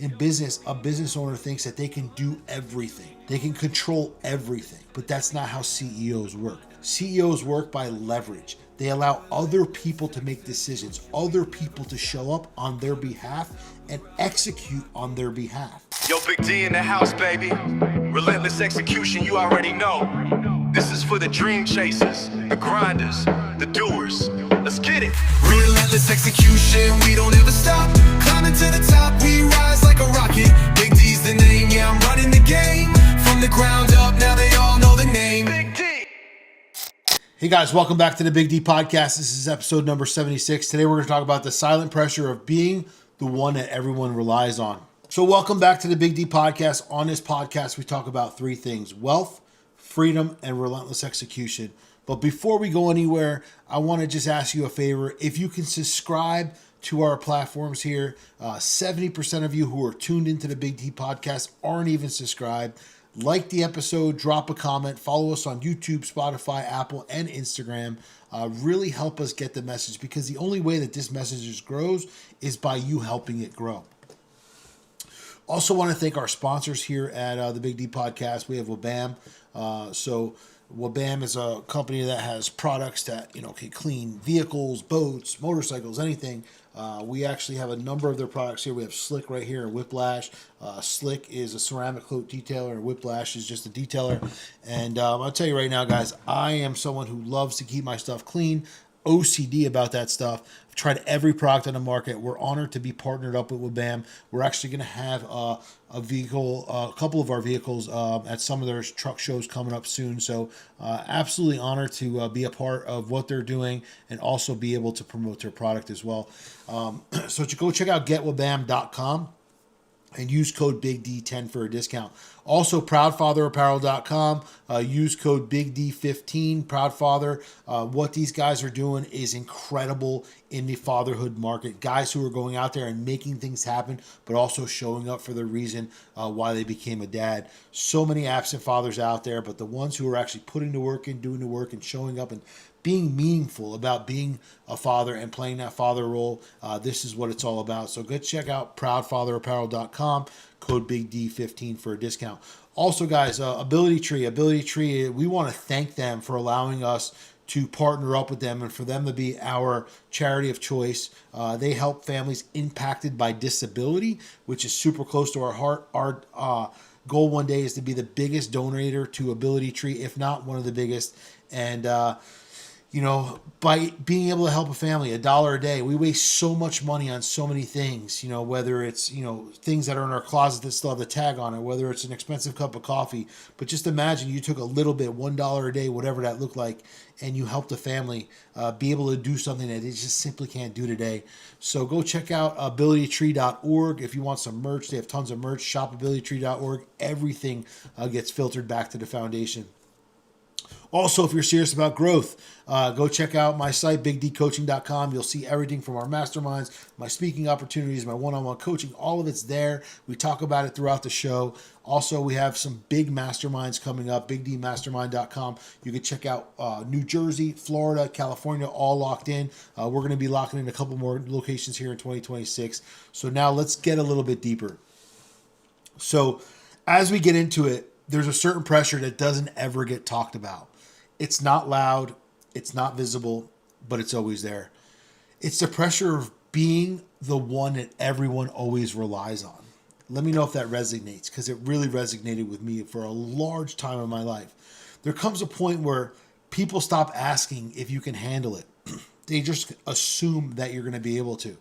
In business, a business owner thinks that they can do everything. They can control everything, but that's not how CEOs work. CEOs work by leverage. They allow other people to make decisions, other people to show up on their behalf and execute on their behalf. Yo, Big D in the house, baby. Relentless execution, you already know. This is for the dream chasers, the grinders, the doers. Let's get it. Relentless execution, we don't ever stop. Climbing to the top, we rise like a rocket. Big D's the name, yeah, I'm running the game. From the ground up, now they all know the name. Big D. Hey guys, welcome back to the Big D Podcast. This is episode number 76. Today we're going to talk about the silent pressure of being the one that everyone relies on. So welcome back to the Big D Podcast. On this podcast, we talk about three things: wealth, freedom, and relentless execution. But before we go anywhere, I want to just ask you a favor. If you can subscribe to our platforms here, 70% of you who are tuned into the Big D Podcast aren't even subscribed. Like the episode, drop a comment, follow us on YouTube, Spotify, Apple, and Instagram. Really help us get the message, because the only way that this message grows is by you helping it grow. Also want to thank our sponsors here at the Big D Podcast. We have Wabam. So Wabam is a company that has products that, can clean vehicles, boats, motorcycles, anything. We actually have a number of their products here. We have Slick right here and Whiplash. Slick is a ceramic coat detailer, and Whiplash is just a detailer. And I'll tell you right now, guys, I am someone who loves to keep my stuff clean. OCD about that stuff. I've tried every product on the market. We're honored to be partnered up with Wabam. We're actually going to have a couple of our vehicles at some of their truck shows coming up soon. So absolutely honored to be a part of what they're doing and also be able to promote their product as well. So go check out getwabam.com and use code BIGD10 for a discount. Also, proudfatherapparel.com. Use code BIGD15, proudfather. What these guys are doing is incredible in the fatherhood market. Guys who are going out there and making things happen, but also showing up for the reason why they became a dad. So many absent fathers out there, but the ones who are actually putting the work in, doing the work, and showing up and being meaningful about being a father and playing that father role. This is what it's all about. So go check out proudfatherapparel.com, code BIGD15 for a discount. Also, guys, Ability Tree, we want to thank them for allowing us to partner up with them and for them to be our charity of choice. They help families impacted by disability, which is super close to our heart. Our goal one day is to be the biggest donator to Ability Tree, if not one of the biggest. And by being able to help a family $1 a day, we waste so much money on so many things, whether it's, things that are in our closet that still have the tag on it, whether it's an expensive cup of coffee. But just imagine you took a little bit, $1 a day, whatever that looked like, and you helped a family be able to do something that they just simply can't do today. So go check out abilitytree.org. If you want some merch, they have tons of merch. Shop abilitytree.org. Everything gets filtered back to the foundation. Also, if you're serious about growth, go check out my site, bigdcoaching.com. You'll see everything from our masterminds, my speaking opportunities, my one-on-one coaching. All of it's there. We talk about it throughout the show. Also, we have some big masterminds coming up, bigdmastermind.com. You can check out New Jersey, Florida, California, all locked in. We're going to be locking in a couple more locations here in 2026. So now let's get a little bit deeper. So as we get into it, there's a certain pressure that doesn't ever get talked about. It's not loud, it's not visible, but it's always there. It's the pressure of being the one that everyone always relies on. Let me know if that resonates, because it really resonated with me for a large time in my life. There comes a point where people stop asking if you can handle it. They just assume that you're going to be able to.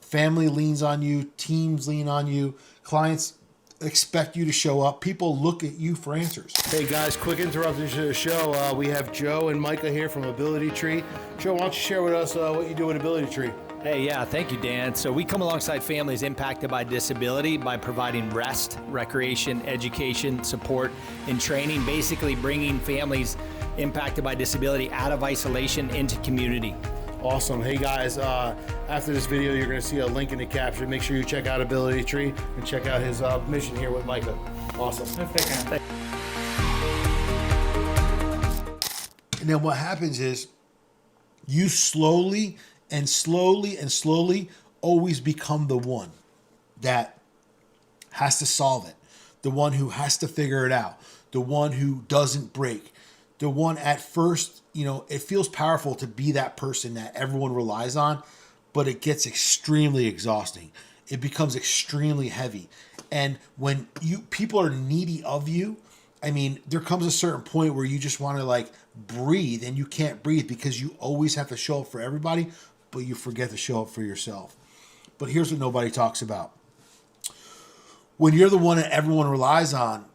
Family leans on you, teams lean on you, clients expect you to show up. People look at you for answers. Hey guys, quick interruption to the show. We have Joe and Micah here from Ability Tree. Joe, why don't you share with us what you do at Ability Tree? Hey, yeah, thank you, Dan. So we come alongside families impacted by disability by providing rest, recreation, education, support, and training, basically bringing families impacted by disability out of isolation into community. Awesome. Hey guys, after this video, you're going to see a link in the caption. Make sure you check out Ability Tree and check out his mission here with Micah. Awesome. And then what happens is you slowly always become the one that has to solve it, the one who has to figure it out, the one who doesn't break, the one at first, it feels powerful to be that person that everyone relies on, but it gets extremely exhausting. It becomes extremely heavy. And when people are needy of you, there comes a certain point where you just want to breathe, and you can't breathe because you always have to show up for everybody, but you forget to show up for yourself. But here's what nobody talks about. When you're the one that everyone relies on,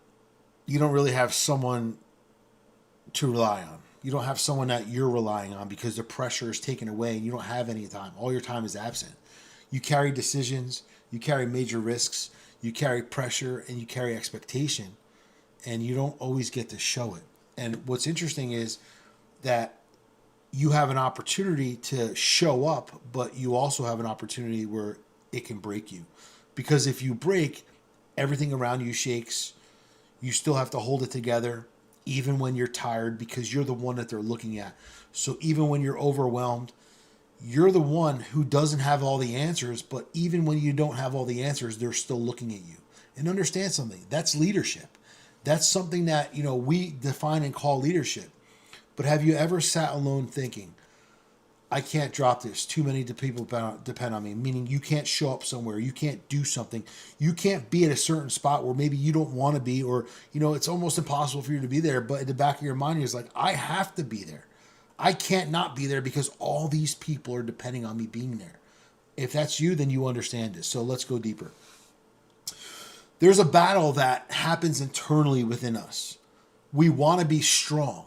you don't really have someone to rely on. You don't have someone that you're relying on because the pressure is taken away and you don't have any time. All your time is absent. You carry decisions, you carry major risks, you carry pressure, and you carry expectation, and you don't always get to show it. And what's interesting is that you have an opportunity to show up, but you also have an opportunity where it can break you. Because if you break, everything around you shakes. You still have to hold it together, even when you're tired, because you're the one that they're looking at. So even when you're overwhelmed, you're the one who doesn't have all the answers, but even when you don't have all the answers, they're still looking at you. And understand something, that's leadership. That's something that, we define and call leadership. But have you ever sat alone thinking, I can't drop this. Too many people depend on me. Meaning you can't show up somewhere. You can't do something. You can't be at a certain spot where maybe you don't want to be, or, it's almost impossible for you to be there. But in the back of your mind, you're like, I have to be there. I can't not be there because all these people are depending on me being there. If that's you, then you understand this. So let's go deeper. There's a battle that happens internally within us. We want to be strong,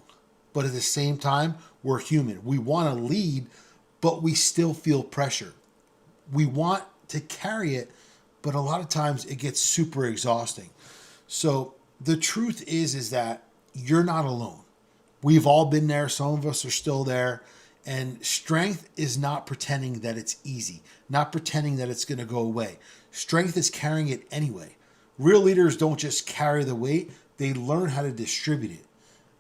but at the same time, we're human. We want to lead, but we still feel pressure. We want to carry it, but a lot of times it gets super exhausting. So the truth is that you're not alone. We've all been there. Some of us are still there. And strength is not pretending that it's easy, not pretending that it's going to go away. Strength is carrying it anyway. Real leaders don't just carry the weight. They learn how to distribute it.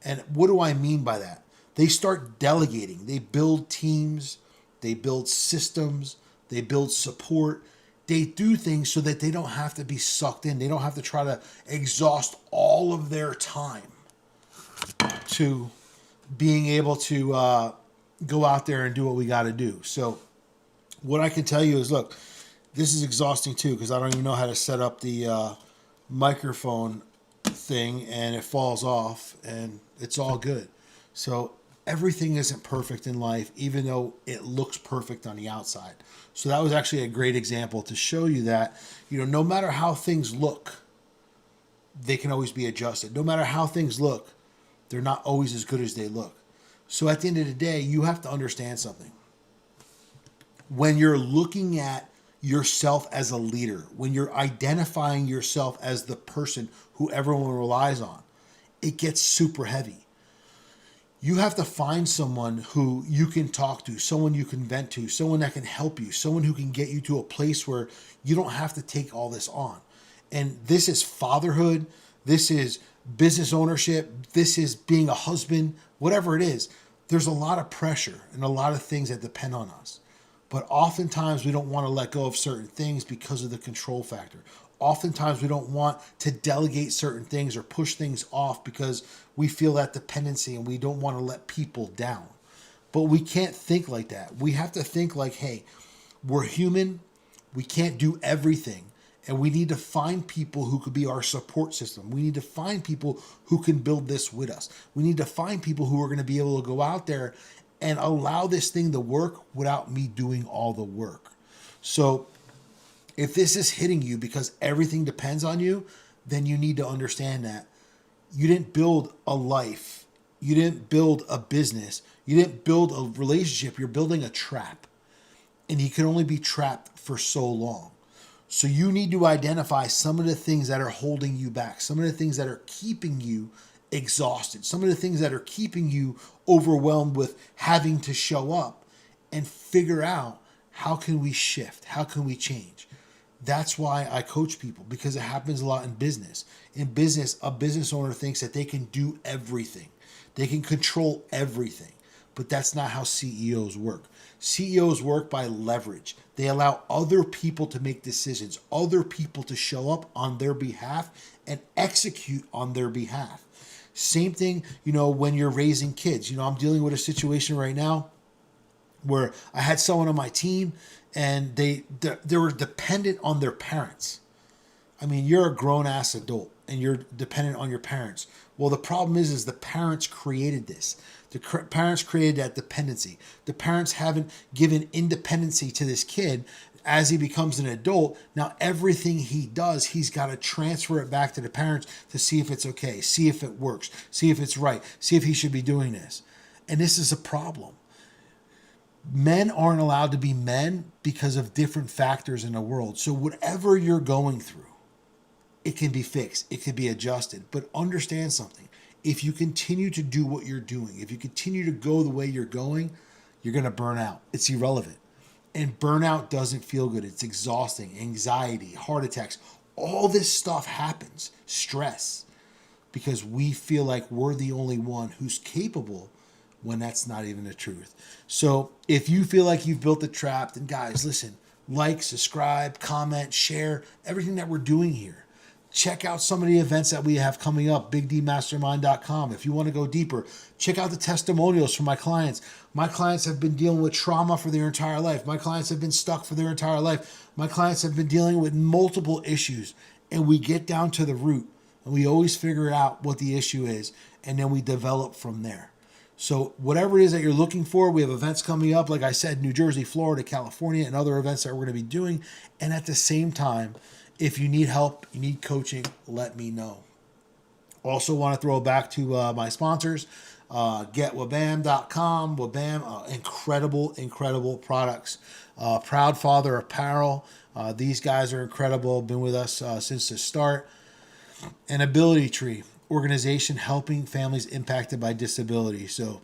And what do I mean by that? They start delegating. They build teams. They build systems. They build support. They do things so that they don't have to be sucked in. They don't have to try to exhaust all of their time to being able to go out there and do what we got to do. So what I can tell you is, look, this is exhausting too, because I don't even know how to set up the microphone thing, and it falls off, and it's all good. So everything isn't perfect in life, even though it looks perfect on the outside. So that was actually a great example to show you that, no matter how things look, they can always be adjusted. No matter how things look, they're not always as good as they look. So at the end of the day, you have to understand something. When you're looking at yourself as a leader, when you're identifying yourself as the person who everyone relies on, it gets super heavy. You have to find someone who you can talk to, someone you can vent to, someone that can help you, someone who can get you to a place where you don't have to take all this on. And this is fatherhood. This is business ownership. This is being a husband, whatever it is. There's a lot of pressure and a lot of things that depend on us. But oftentimes we don't want to let go of certain things because of the control factor. Oftentimes we don't want to delegate certain things or push things off because we feel that dependency and we don't want to let people down. But we can't think like that. We have to think like, hey, we're human. We can't do everything. And we need to find people who could be our support system. We need to find people who can build this with us. We need to find people who are going to be able to go out there and allow this thing to work without me doing all the work. So if this is hitting you because everything depends on you, then you need to understand that you didn't build a life. You didn't build a business. You didn't build a relationship. You're building a trap. And you can only be trapped for so long. So you need to identify some of the things that are holding you back, some of the things that are keeping you exhausted, some of the things that are keeping you overwhelmed with having to show up, and figure out how can we shift? How can we change? That's why I coach people, because it happens a lot in business. In business, a business owner thinks that they can do everything. They can control everything. but that's not how CEOs work. CEOs work by leverage. They allow other people to make decisions, other people to show up on their behalf and execute on their behalf. Same thing, when you're raising kids. I'm dealing with a situation right now where I had someone on my team and they were dependent on their parents. I mean, you're a grown-ass adult and you're dependent on your parents. Well, the problem is the parents created this. The parents created that dependency. The parents haven't given independency to this kid as he becomes an adult. Now, everything he does, he's got to transfer it back to the parents to see if it's okay, see if it works, see if it's right, see if he should be doing this. And this is a problem. Men aren't allowed to be men because of different factors in the world. So whatever you're going through, it can be fixed. It can be adjusted. But understand something. If you continue to do what you're doing, if you continue to go the way you're going, you're going to burn out. It's irrelevant. And burnout doesn't feel good. It's exhausting, anxiety, heart attacks. All this stuff happens, stress, because we feel like we're the only one who's capable when that's not even the truth. So if you feel like you've built the trap, then guys, listen, like, subscribe, comment, share everything that we're doing here. Check out some of the events that we have coming up, bigdmastermind.com. If you want to go deeper, check out the testimonials from my clients. My clients have been dealing with trauma for their entire life. My clients have been stuck for their entire life. My clients have been dealing with multiple issues. And we get down to the root. And we always figure out what the issue is. And then we develop from there. So whatever it is that you're looking for, we have events coming up. Like I said, New Jersey, Florida, California, and other events that we're going to be doing. And at the same time, if you need help, you need coaching, let me know. Also want to throw back to my sponsors, getwabam.com. Wabam, incredible products. Proud Father Apparel. These guys are incredible. Been with us since the start. And Ability Tree, organization helping families impacted by disability. So,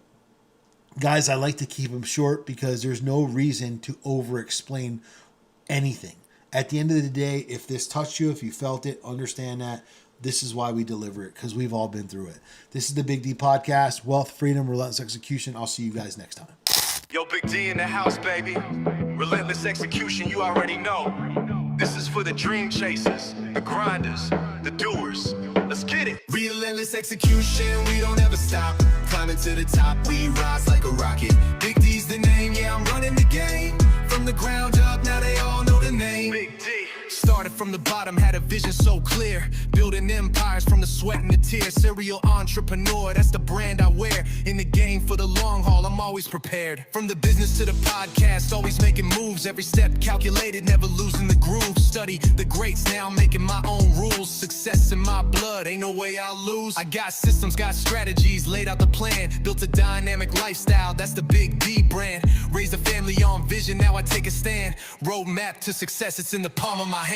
guys, I like to keep them short because there's no reason to over-explain anything. At the end of the day, if this touched you, if you felt it, understand that this is why we deliver it, because we've all been through it. This is the Big D Podcast, Wealth, Freedom, Relentless Execution. I'll see you guys next time. Yo, Big D in the house, baby. Relentless execution, you already know. This is for the dream chasers, the grinders, the doers. Let's get it. Relentless execution, we don't ever stop. Climbing to the top, we rise like a rocket. Big D's the name, yeah, I'm running the game. From the ground up, now they all know the name. Big D. Started from the bottom, had a vision so clear. Building empires from the sweat and the tears. Serial entrepreneur, that's the brand I wear. In the game for the long haul, I'm always prepared. From the business to the podcast, always making moves. Every step calculated, never losing the groove. Study the greats, now I'm making my own rules. Success in my blood, ain't no way I'll lose. I got systems, got strategies, laid out the plan. Built a dynamic lifestyle, that's the Big D brand. Raised a family on vision, now I take a stand. Roadmap to success, it's in the palm of my hand.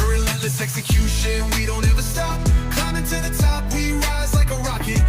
Relentless execution, we don't ever stop. Climbing to the top, we rise like a rocket.